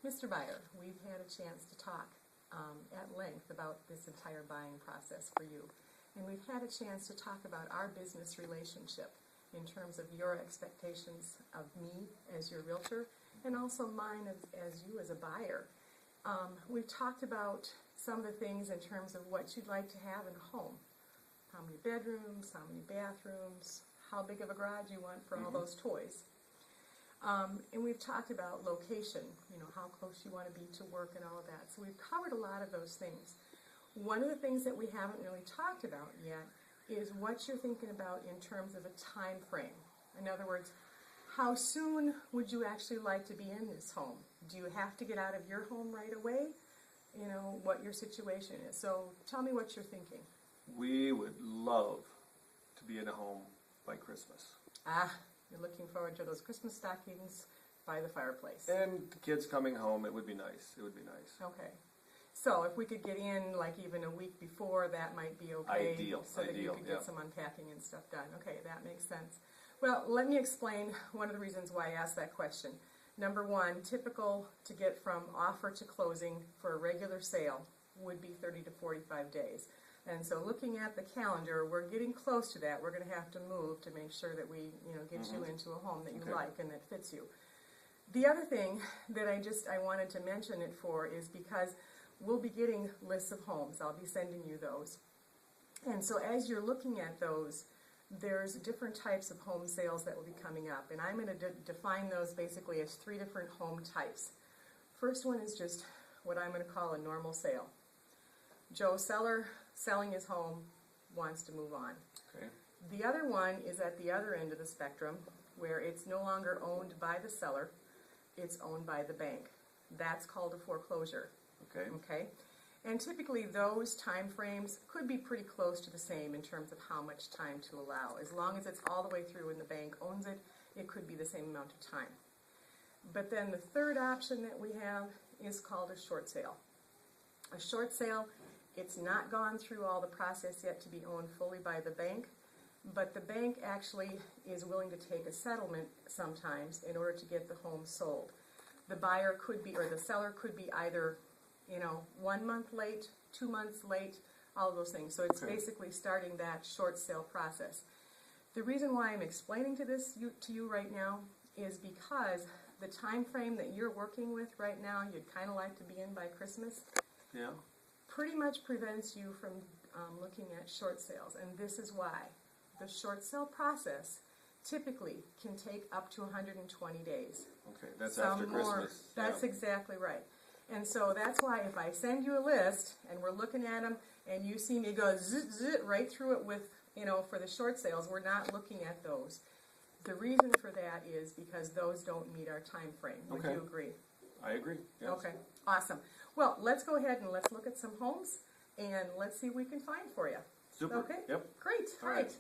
Mr. Buyer, we've had a chance to talk at length about this entire buying process for you. And we've had a chance to talk about our business relationship in terms of your expectations of me as your realtor and also mine as you as a buyer. We've talked about some of the things in terms of what you'd like to have in a home. How many bedrooms, how many bathrooms, how big of a garage you want for all those toys. And we've talked about location, how close you want to be to work and all of that. So we've covered a lot of those things. One of the things that we haven't really talked about yet is what you're thinking about in terms of a time frame. In other words, how soon would you actually like to be in this home? Do you have to get out of your home right away? What your situation is. So tell me what you're thinking. We would love to be in a home by Christmas. You're looking forward to those Christmas stockings by the fireplace. And the kids coming home, it would be nice. It would be nice. Okay. So if we could get in like even a week before, that might be okay. Ideal. So that you could get some unpacking and stuff done. Okay, that makes sense. Well, let me explain one of the reasons why I asked that question. Number one, typical to get from offer to closing for a regular sale would be 30 to 45 days. And so looking at the calendar, we're getting close to that. We're going to have to move to make sure that we, get you into a home that you like and that fits you. The other thing that I wanted to mention it for is because we'll be getting lists of homes. I'll be sending you those. And so as you're looking at those, there's different types of home sales that will be coming up. And I'm going to define those basically as 3 different home types. First one is just what I'm going to call a normal sale. Joe Seller, selling his home, wants to move on. Okay. The other one is at the other end of the spectrum, where it's no longer owned by the seller, it's owned by the bank. That's called a foreclosure. Okay. Okay? And typically those time frames could be pretty close to the same in terms of how much time to allow. As long as it's all the way through and the bank owns it, it could be the same amount of time. But then the third option that we have is called a short sale. A short sale, it's not gone through all the process yet to be owned fully by the bank, but the bank actually is willing to take a settlement sometimes in order to get the home sold. The buyer could be, or the seller could be either, 1 month late, 2 months late, all of those things. So it's basically starting that short sale process. The reason why I'm explaining to you right now is because the time frame that you're working with right now, you'd kind of like to be in by Christmas. Yeah. Pretty much prevents you from looking at short sales, and this is why. The short sale process typically can take up to 120 days. Okay, that's after Christmas. That's exactly right. And so that's why if I send you a list and we're looking at them and you see me go zit, zit right through it with, for the short sales, we're not looking at those. The reason for that is because those don't meet our time frame. Would you agree? I agree. Yes. Okay, awesome. Well, let's go ahead and let's look at some homes and let's see what we can find for you. Super. Okay? Yep. Great. All All right. right.